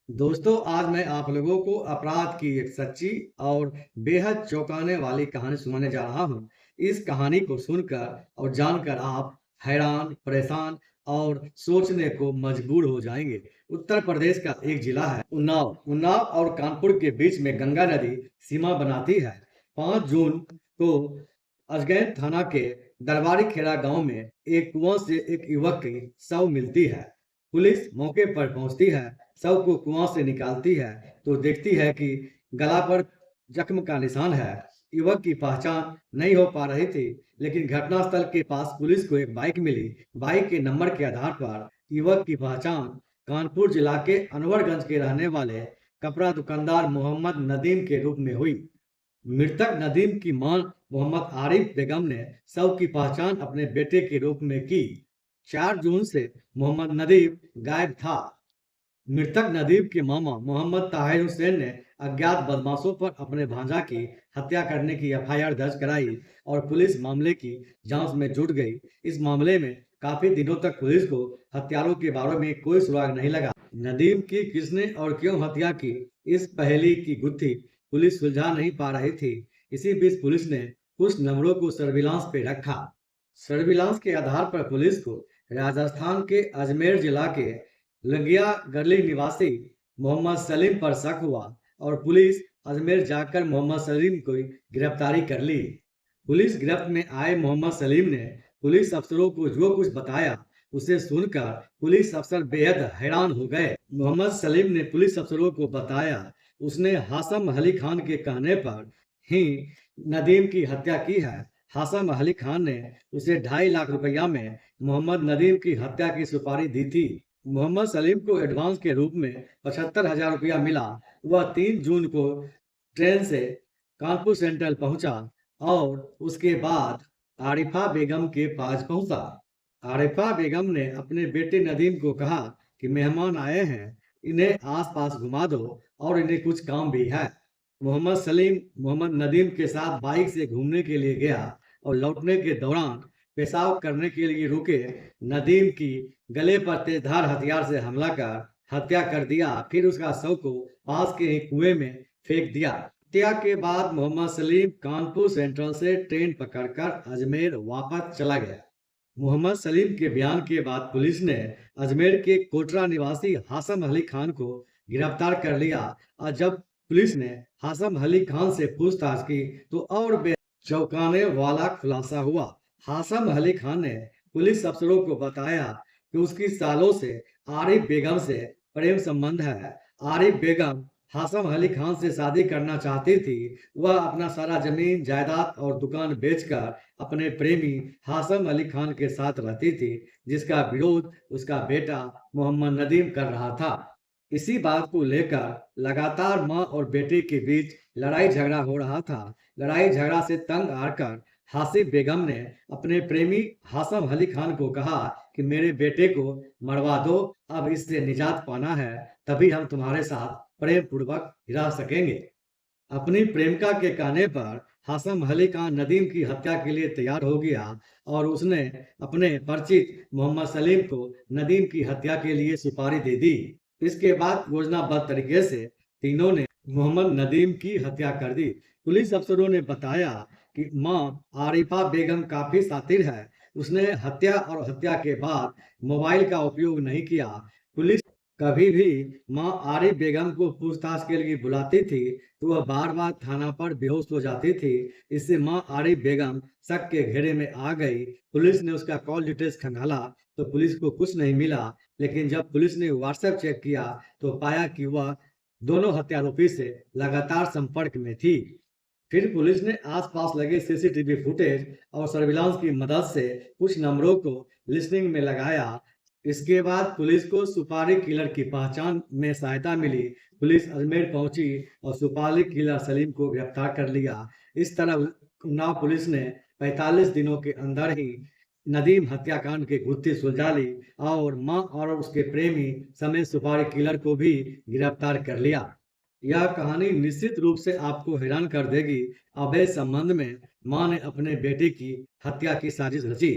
दोस्तों, आज मैं आप लोगों को अपराध की एक सच्ची और बेहद चौंकाने वाली कहानी सुनाने जा रहा हूँ। इस कहानी को सुनकर और जानकर आप हैरान, परेशान और सोचने को मजबूर हो जाएंगे। उत्तर प्रदेश का एक जिला है उन्नाव। उन्नाव और कानपुर के बीच में गंगा नदी सीमा बनाती है। 5 जून को अजगैर थाना के दरबारी खेड़ा गांव में एक कुआं से एक युवक की शव मिलती है। पुलिस मौके पर पहुंचती है, शव को कुआं से निकालती है तो देखती है कि गला पर जख्म का निशान है। युवक की पहचान नहीं हो पा रही थी, लेकिन घटनास्थल के पास पुलिस को एक बाइक मिली। बाइक के नंबर के आधार पर युवक की पहचान कानपुर जिला के अनवरगंज के रहने वाले कपड़ा दुकानदार मोहम्मद नदीम के रूप में हुई। मृतक नदीम की मां मोहम्मद आरिफ बेगम ने शव की पहचान अपने बेटे के रूप में की। 4 जून से मोहम्मद नदीम गायब था। मृतक नदीम के मामा मोहम्मद ताहिर हुसैन ने अज्ञात बदमाशों पर अपने भांजा की हत्या करने की एफआईआर दर्ज कराई और पुलिस मामले की जांच में जुट गई। इस मामले में काफी दिनों तक पुलिस को हत्यारों के बारे में कोई सुराग नहीं लगा। नदीम की किसने और क्यों हत्या की, इस पहेली की गुत्थी पुलिस सुलझा नहीं पा रही थी। इसी बीच पुलिस ने कुछ नंबरों को सर्विलांस पे रखा। सर्विलांस के आधार पर पुलिस को राजस्थान के अजमेर जिला के लंगिया गली निवासी मोहम्मद सलीम पर शक हुआ और पुलिस अजमेर जाकर मोहम्मद सलीम को गिरफ्तारी कर ली। पुलिस गिरफ्त में आए मोहम्मद सलीम ने पुलिस अफसरों को जो कुछ बताया, उसे सुनकर पुलिस अफसर बेहद हैरान हो गए। मोहम्मद सलीम ने पुलिस अफसरों को बताया उसने हासम अली खान के कहने पर ही नदीम की हत्या की है। हासम अली खान ने उसे 2.5 लाख रुपया में मोहम्मद नदीम की हत्या की सुपारी दी थी। मोहम्मद सलीम को एडवांस के रूप में 75,000 रुपया मिला। वह 3 जून को ट्रेन से कानपुर सेंट्रल पहुंचा और उसके बाद आरिफा बेगम के पास पहुंचा। आरिफा बेगम ने अपने बेटे नदीम को कहा कि मेहमान आए हैं, इन्हें आसपास घुमा दो और इन्हें कुछ काम भी है। मोहम्मद सलीम मोहम्मद नदीम के साथ बाइक से घूमने के लिए गया और लौटने के दौरान पेशाब करने के लिए रुके नदीम की गले पर तेजधार हथियार से हमला कर हत्या कर दिया। फिर उसका शव को पास के ही कुएं में फेंक दिया। हत्या के बाद मोहम्मद सलीम कानपुर सेंट्रल से ट्रेन पकड़कर अजमेर वापस चला गया। मोहम्मद सलीम के बयान के बाद पुलिस ने अजमेर के कोटरा निवासी हासम अली खान को गिरफ्तार कर लिया और जब पुलिस ने हासम अली खान से पूछताछ की तो और चौंकाने वाला खुलासा हुआ। हासम अली खान ने पुलिस अफसरों को बताया कि उसकी सालों से आरिफ बेगम से प्रेम संबंध है। आरिफ बेगम हासम अली खान से शादी करना चाहती थी। वह अपना सारा जमीन जायदाद और दुकान बेचकर अपने प्रेमी हासम अली खान के साथ रहती थी, जिसका विरोध उसका बेटा मोहम्मद नदीम कर रहा था। इसी बात को लेकर लगातार मां और बेटे के बीच लड़ाई झगड़ा हो रहा था। लड़ाई झगड़ा से तंग आकर हासिफ बेगम ने अपने प्रेमी हासम अली खान को कहा कि मेरे बेटे को मरवा दो, अब इससे निजात पाना है, तभी हम तुम्हारे साथ प्रेम पूर्वक रह सकेंगे। अपनी प्रेमिका के कहने पर हासम अली खान नदीम की हत्या के लिए तैयार हो गया और उसने अपने परिचित मोहम्मद सलीम को नदीम की हत्या के लिए सुपारी दे दी। इसके बाद योजनाबद्ध तरीके से तीनों ने मोहम्मद नदीम की हत्या कर दी। पुलिस अफसरों ने बताया कि मां आरिफा बेगम काफी शातिर है। उसने हत्या और हत्या के बाद मोबाइल का उपयोग नहीं किया। पुलिस कभी भी मां आरिफ बेगम को पूछताछ के लिए बुलाती थी तो वह बार बार थाना पर बेहोश हो जाती थी। इससे मां आरिफ बेगम शक के घेरे में आ गई। पुलिस ने उसका कॉल डिटेल्स खंगाला तो पुलिस को कुछ नहीं मिला, लेकिन जब पुलिस ने व्हाट्सएप चेक किया तो पाया कि वह दोनों हत्यारोपी से लगातार संपर्क में थी। फिर पुलिस ने आसपास लगे सीसीटीवी फुटेज और सर्विलांस की मदद से कुछ नंबरों को लिस्टिंग में लगाया। इसके बाद पुलिस को सुपारी किलर की पहचान में सहायता मिली। पुलिस अजमेर पहुंची और सुपारी किलर सलीम को गिरफ्तार कर लिया। इस तरह उन्नाव पुलिस ने 45 दिनों के अंदर ही नदीम हत्याकांड की गुत्थी सुलझा ली और मां और उसके प्रेमी समेत सुपारी किलर को भी गिरफ्तार कर लिया। यह कहानी निश्चित रूप से आपको हैरान कर देगी। अभय संबंध में मां ने अपने बेटे की हत्या की साजिश रची।